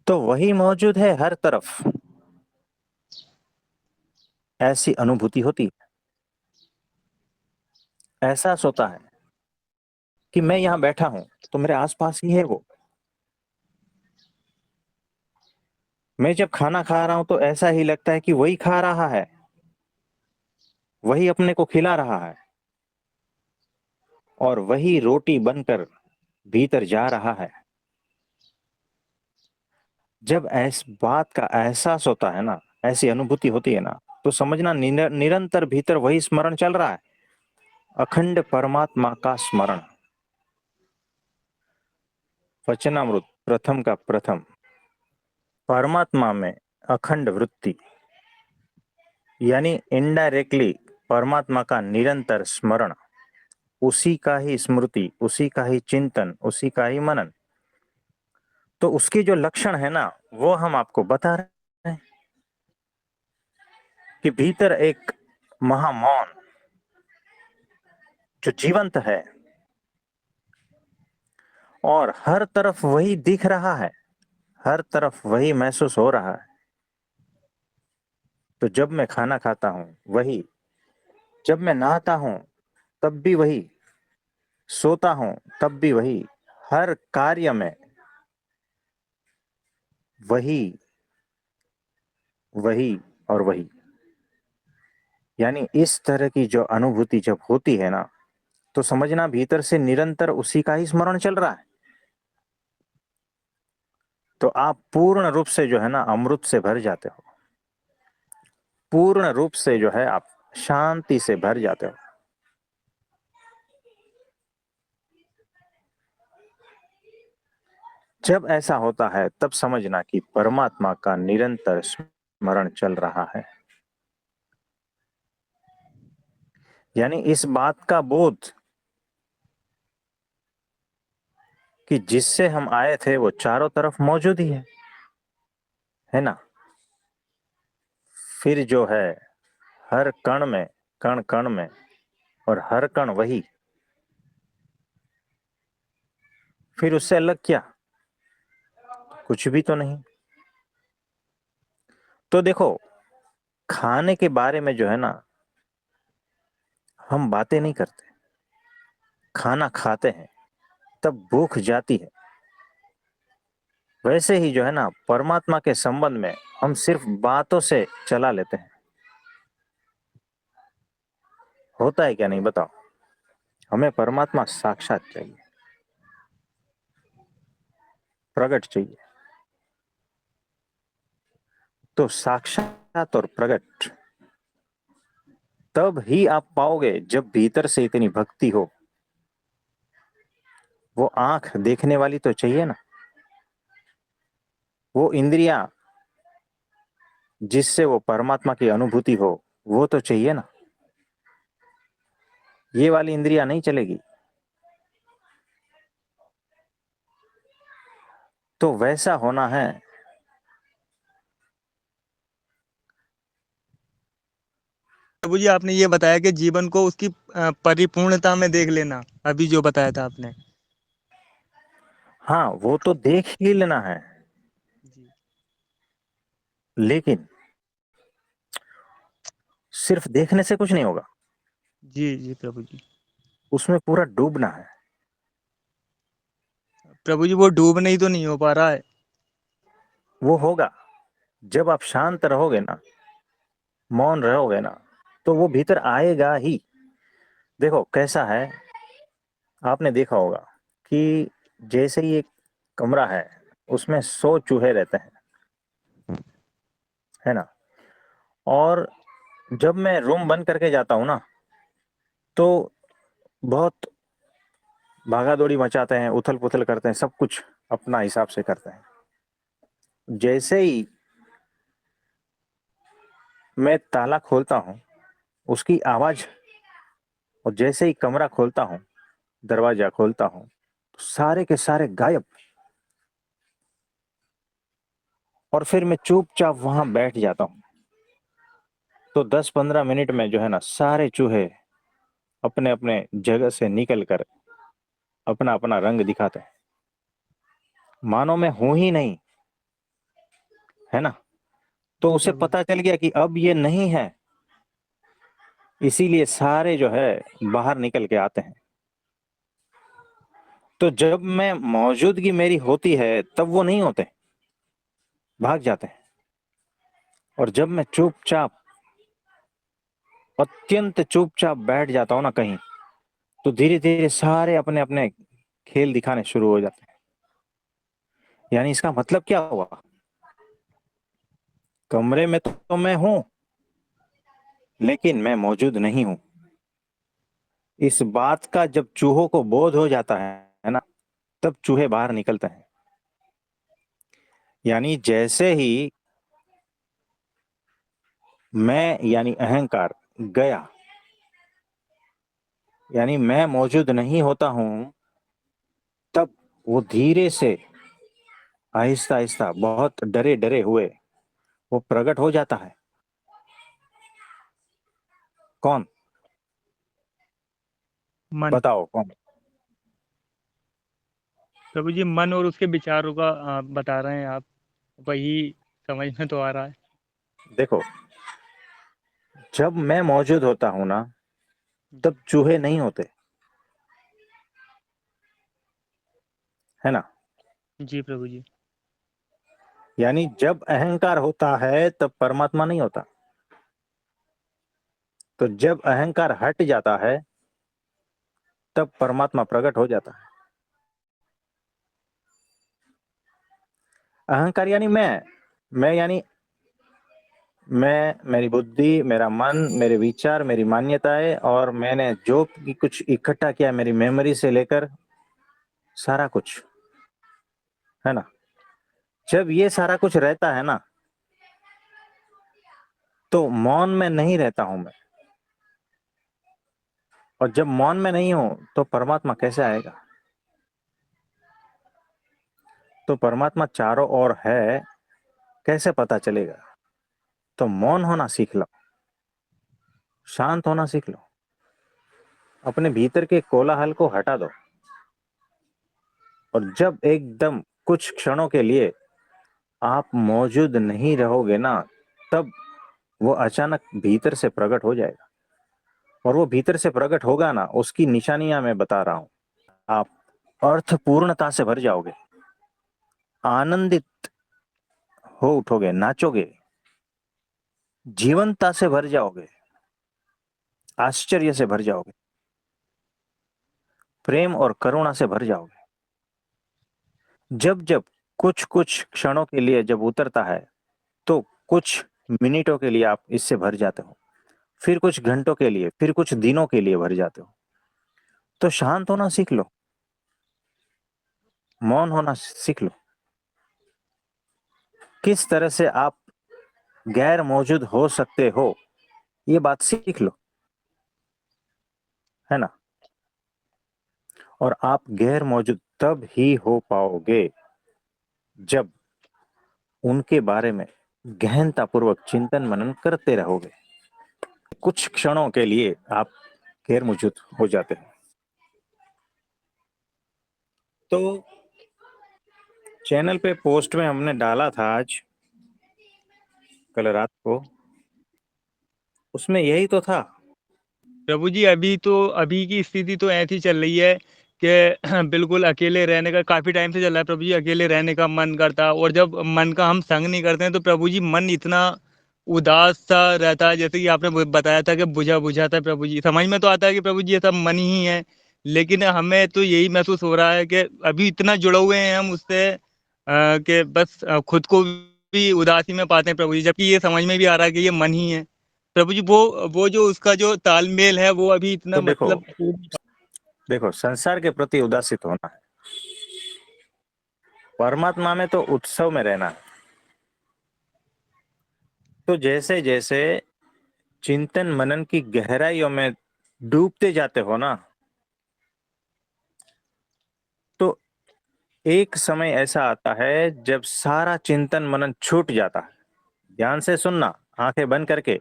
तो वही मौजूद है हर तरफ, ऐसी अनुभूति होती है। एहसास होता है कि मैं यहां बैठा हूं तो मेरे आसपास ही है वो। मैं जब खाना खा रहा हूं तो ऐसा ही लगता है कि वही खा रहा है, वही अपने को खिला रहा है, और वही रोटी बनकर भीतर जा रहा है। जब ऐस बात का एहसास होता है ना, ऐसी अनुभूति होती है ना, तो समझना निरंतर भीतर वही स्मरण चल रहा है, अखंड परमात्मा का स्मरण। वचनामृत प्रथम का प्रथम, परमात्मा में अखंड वृत्ति, यानी इनडायरेक्टली परमात्मा का निरंतर स्मरण, उसी का ही स्मृति, उसी का ही चिंतन, उसी का ही मनन। तो उसके जो लक्षण है ना, वो हम आपको बता रहे हैं कि भीतर एक महामौन जो जीवंत है, और हर तरफ वही दिख रहा है, हर तरफ वही महसूस हो रहा है। तो जब मैं खाना खाता हूं वही, जब मैं नहाता हूं तब भी वही, सोता हूं तब भी वही, हर कार्य में वही, वही और वही। यानी इस तरह की जो अनुभूति जब होती है ना, तो समझना भीतर से निरंतर उसी का ही स्मरण चल रहा है। तो आप पूर्ण रूप से जो है ना अमृत से भर जाते हो, पूर्ण रूप से जो है आप शांति से भर जाते हो। जब ऐसा होता है तब समझना कि परमात्मा का निरंतर स्मरण चल रहा है। यानी इस बात का बोध कि जिससे हम आए थे वो चारों तरफ मौजूद ही है ना। फिर जो है हर कण में, कण कण में, और हर कण वही, फिर उससे अलग क्या, कुछ भी तो नहीं। तो देखो, खाने के बारे में जो है ना, हम बातें नहीं करते, खाना खाते हैं तब भूख जाती है। वैसे ही जो है ना परमात्मा के संबंध में हम सिर्फ बातों से चला लेते हैं। होता है क्या नहीं बताओ। हमें परमात्मा साक्षात चाहिए, प्रकट चाहिए। तो साक्षात और प्रकट तब ही आप पाओगे जब भीतर से इतनी भक्ति हो। वो आंख देखने वाली तो चाहिए ना, वो इंद्रियां जिससे वो परमात्मा की अनुभूति हो, वो तो चाहिए ना। ये वाली इंद्रियां नहीं चलेगी। तो वैसा होना है। प्रभु जी, आपने ये बताया कि जीवन को उसकी परिपूर्णता में देख लेना, अभी जो बताया था आपने। हाँ, वो तो देख ही लेना है, जी लेकिन सिर्फ देखने से कुछ नहीं होगा, जी जी प्रभु जी। उसमें पूरा डूबना है। प्रभु जी, वो डूबने ही तो नहीं हो पा रहा है। वो होगा जब आप शांत रहोगे ना, मौन रहोगे ना, तो वो भीतर आएगा ही। देखो कैसा है, आपने देखा होगा कि जैसे ही एक कमरा है, उसमें 100 चूहे रहते हैं, है ना। और जब मैं रूम बंद करके जाता हूँ ना, तो बहुत भागा दौड़ी मचाते हैं, उथल पुथल करते हैं, सब कुछ अपना हिसाब से करते हैं। जैसे ही मैं ताला खोलता हूँ, उसकी आवाज, और जैसे ही कमरा खोलता हूँ, दरवाजा खोलता हूँ, तो सारे के सारे गायब। और फिर मैं चुपचाप वहां बैठ जाता हूँ। तो 10-15 मिनट में जो है ना सारे चूहे अपने अपने जगह से निकल कर अपना अपना रंग दिखाते हैं, मानो मैं हूं ही नहीं। है ना। तो जी उसे प्रभु जी। पता चल गया कि अब ये नहीं है, इसीलिए सारे जो है बाहर निकल के आते हैं। तो जब मैं मौजूदगी मेरी होती है तब वो नहीं होते, भाग जाते हैं। और जब मैं चुपचाप, अत्यंत चुपचाप बैठ जाता हूं ना कहीं, तो धीरे धीरे सारे अपने अपने खेल दिखाने शुरू हो जाते हैं। यानी इसका मतलब क्या हुआ? कमरे में तो मैं हूं, लेकिन मैं मौजूद नहीं हूं। इस बात का जब चूहों को बोध हो जाता है ना, तब चूहे बाहर निकलते हैं। यानी जैसे ही मैं यानी अहंकार गया, यानी मैं मौजूद नहीं होता हूं, तब वो धीरे से, आहिस्ता आहिस्ता, बहुत डरे डरे हुए वो प्रकट हो जाता है। कौन? मन। बताओ कौन? प्रभु जी मन और उसके विचारों का बता रहे हैं आप, वही समझ में तो आ रहा है। देखो, जब मैं मौजूद होता हूं ना, तब जी। चूहे नहीं होते, है ना। जी प्रभु जी। यानी जब अहंकार होता है तब परमात्मा नहीं होता। तो जब अहंकार हट जाता है तब परमात्मा प्रकट हो जाता है। अहंकार यानी मैं यानी मैं, मेरी बुद्धि, मेरा मन, मेरे विचार, मेरी मान्यताएं, और मैंने जो भी कुछ इकट्ठा किया, मेरी मेमोरी से लेकर सारा कुछ, है ना। जब ये सारा कुछ रहता है ना, तो मौन में नहीं रहता हूं मैं। और जब मौन में नहीं हूं तो परमात्मा कैसे आएगा? तो परमात्मा चारों ओर है, कैसे पता चलेगा? तो मौन होना सीख लो, शांत होना सीख लो, अपने भीतर के कोलाहल को हटा दो। और जब एकदम कुछ क्षणों के लिए आप मौजूद नहीं रहोगे ना, तब वो अचानक भीतर से प्रकट हो जाएगा। और वो भीतर से प्रकट होगा ना, उसकी निशानियां मैं बता रहा हूं। आप अर्थपूर्णता से भर जाओगे, आनंदित हो उठोगे, नाचोगे, जीवंतता से भर जाओगे, आश्चर्य से भर जाओगे, प्रेम और करुणा से भर जाओगे। जब जब कुछ कुछ क्षणों के लिए जब उतरता है, तो कुछ मिनटों के लिए आप इससे भर जाते हो, फिर कुछ घंटों के लिए, फिर कुछ दिनों के लिए भर जाते हो। तो शांत होना सीख लो, मौन होना सीख लो। किस तरह से आप गैर मौजूद हो सकते हो, ये बात सीख लो, है ना। और आप गैर मौजूद तब ही हो पाओगे जब उनके बारे में गहनतापूर्वक चिंतन मनन करते रहोगे। कुछ क्षणों के लिए आप गैर मौजूद हो जाते हैं। तो चैनल पे पोस्ट में हमने डाला था आज, कल रात को, उसमें यही तो था। प्रभु जी अभी की स्थिति तो ऐसी चल रही है कि बिल्कुल अकेले रहने का काफी टाइम से चल रहा है प्रभु जी, अकेले रहने का मन करता है, और जब मन का हम संग नहीं करते हैं तो प्रभु जी मन इतना उदास सा रहता है, जैसे कि आपने बताया था कि बुझा बुझा था प्रभु जी। समझ में तो आता है कि प्रभु जी ये सब मन ही है, लेकिन हमें तो यही महसूस हो रहा है कि अभी इतना जुड़े हुए हैं हम उससे कि बस खुद को भी उदासी में पाते हैं प्रभु जी, जबकि ये समझ में भी आ रहा है कि ये मन ही है। प्रभु जी वो जो उसका जो तालमेल है वो अभी इतना तो देखो, मतलब। देखो, संसार के प्रति उदासित होना है, परमात्मा में तो उत्सव में रहना है। तो जैसे जैसे चिंतन मनन की गहराइयों में डूबते जाते हो ना, तो एक समय ऐसा आता है जब सारा चिंतन मनन छूट जाता है। ध्यान से सुनना, आंखें बंद करके,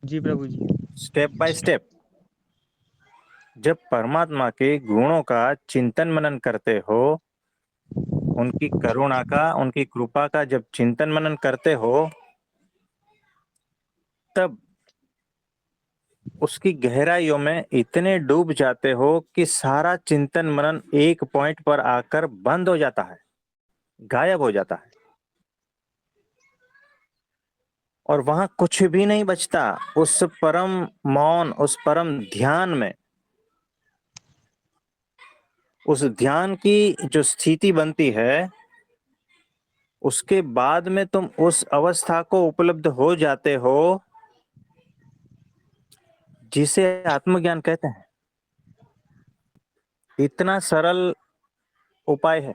जी प्रभु जी। Step by step. जब परमात्मा के गुणों का चिंतन मनन करते हो, उनकी करुणा का, उनकी कृपा का जब चिंतन मनन करते हो, तब उसकी गहराइयों में इतने डूब जाते हो कि सारा चिंतन मनन एक पॉइंट पर आकर बंद हो जाता है, गायब हो जाता है, और वहां कुछ भी नहीं बचता। उस परम मौन, उस परम ध्यान में, उस ध्यान की जो स्थिति बनती है, उसके बाद में तुम उस अवस्था को उपलब्ध हो जाते हो जिसे आत्मज्ञान कहते हैं। इतना सरल उपाय है।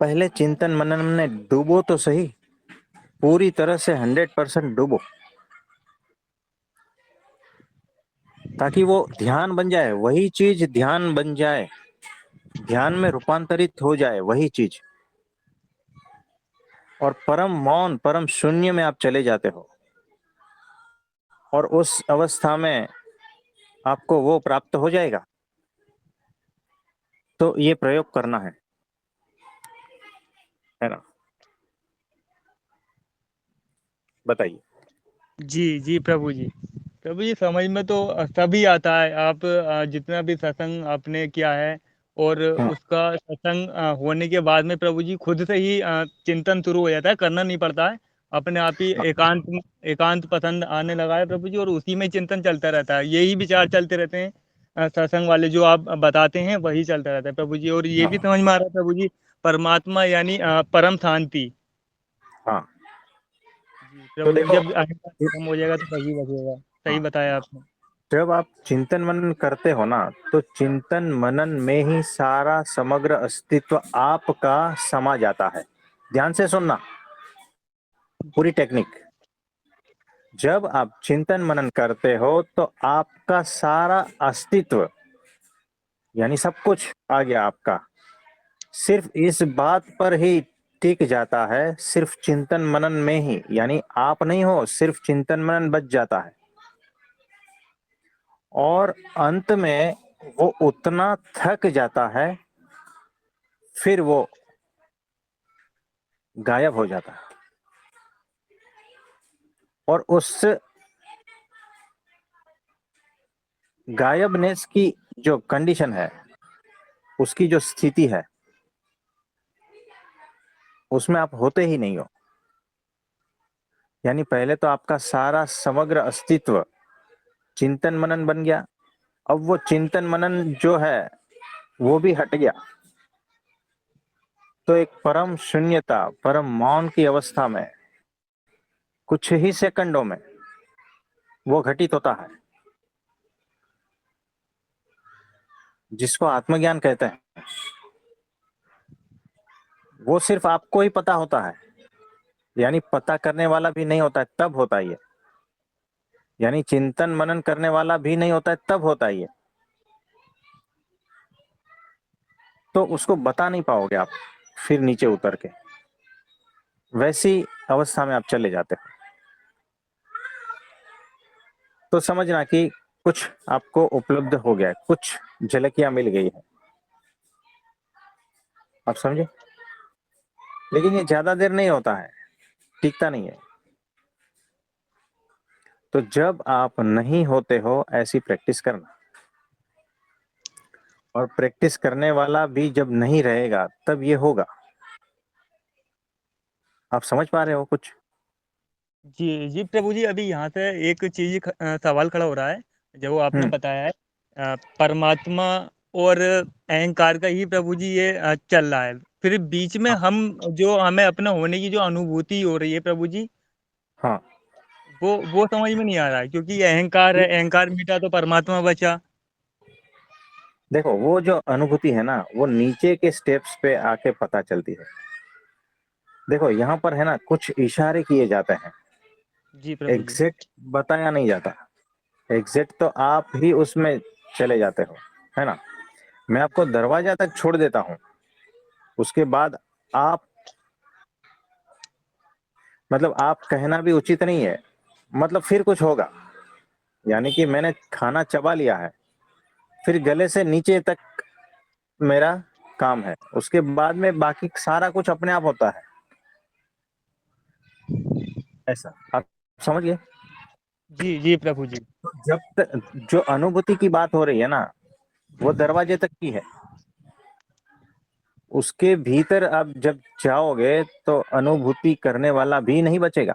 पहले चिंतन मनन में डूबो तो सही, पूरी तरह से 100% डूबो, ताकि वो ध्यान बन जाए, वही चीज ध्यान बन जाए, ध्यान में रूपांतरित हो जाए वही चीज, और परम मौन, परम शून्य में आप चले जाते हो, और उस अवस्था में आपको वो प्राप्त हो जाएगा। तो ये प्रयोग करना है ना? बताइए। जी, जी प्रभु जी। प्रभु जी समझ में तो तभी आता है, आप जितना भी सत्संग आपने किया है और हम्म, उसका सत्संग होने के बाद में प्रभु जी खुद से ही चिंतन शुरू हो जाता है, करना नहीं पड़ता है, अपने आप ही हाँ, एकांत एकांत पसंद आने लगा है प्रभु जी, और उसी में चिंतन चलता रहता है, यही विचार चलते रहते हैं। सत्संग वाले जो आप बताते हैं वही चलता रहता है प्रभु जी, और ये भी हाँ, समझ में आ रहा है प्रभु जी, परमात्मा यानी परम शांति। हाँ। जी तो प्रभु जी, देखो, जब अहंकार खत्म हो जाएगा तो वही बचेगा। सही हाँ, बताया आपने। जब आप चिंतन मनन करते हो ना, तो चिंतन मनन में ही सारा समग्र अस्तित्व आपका समा जाता है। ध्यान से सुनना पूरी टेक्निक। जब आप चिंतन मनन करते हो तो आपका सारा अस्तित्व, यानी सब कुछ आ गया आपका, सिर्फ इस बात पर ही टिक जाता है, सिर्फ चिंतन मनन में ही, यानी आप नहीं हो, सिर्फ चिंतन मनन बच जाता है। और अंत में वो उतना थक जाता है, फिर वो गायब हो जाता है। और उस गायबनेस की जो कंडीशन है, उसकी जो स्थिति है, उसमें आप होते ही नहीं हो। यानी पहले तो आपका सारा समग्र अस्तित्व चिंतन मनन बन गया, अब वो चिंतन मनन जो है वो भी हट गया, तो एक परम शून्यता, परम मौन की अवस्था में कुछ ही सेकंडों में वो घटित होता है, जिसको आत्मज्ञान कहते हैं। वो सिर्फ आपको ही पता होता है, यानी पता करने वाला भी नहीं होता है तब होता ही है, यानी चिंतन मनन करने वाला भी नहीं होता है तब होता ही है। तो उसको बता नहीं पाओगे आप, फिर नीचे उतर के वैसी अवस्था में आप चले जाते हो। तो समझना कि कुछ आपको उपलब्ध हो गया है, कुछ झलकियां मिल गई है, आप समझे? लेकिन ये ज्यादा देर नहीं होता है, टिकता नहीं है। तो जब आप नहीं होते हो, ऐसी प्रैक्टिस करना, और प्रैक्टिस करने वाला भी जब नहीं रहेगा तब ये होगा। आप समझ पा रहे हो कुछ? जी, जी प्रभु जी, अभी यहाँ से एक चीज़ सवाल खड़ा हो रहा है, जो आपने हम्म। बताया है परमात्मा और अहंकार का ही प्रभु जी ये चल रहा है। फिर बीच में हाँ, हम जो हमें अपना होने की जो अनुभूति हो रही है प्रभु जी, हाँ। वो समझ में नहीं आ रहा है, क्योंकि ये अहंकार है, अहंकार मिटा तो परमात्मा बचा। देखो, वो जो अनुभूति है ना, वो नीचे के स्टेप्स पे आके पता चलती है। देखो, यहाँ पर है ना, कुछ इशारे किए जाते हैं, जी प्रभु जी। एग्जैक्ट बताया नहीं जाता। एग्जैक्ट तो आप ही उसमें चले जाते हो, है ना? मैं आपको दरवाजा तक छोड़ देता हूँ, उसके बाद आप, मतलब आप कहना भी उचित नहीं है, मतलब फिर कुछ होगा। यानी कि मैंने खाना चबा लिया है, फिर गले से नीचे तक मेरा काम है, उसके बाद में बाकी सारा कुछ अपने आप होता है। ऐसा आप समझ गए। जी जी प्रभु जी। तो जब तक जो अनुभूति की बात हो रही है ना, वो दरवाजे तक की है। उसके भीतर आप जब जाओगे तो अनुभूति करने वाला भी नहीं बचेगा।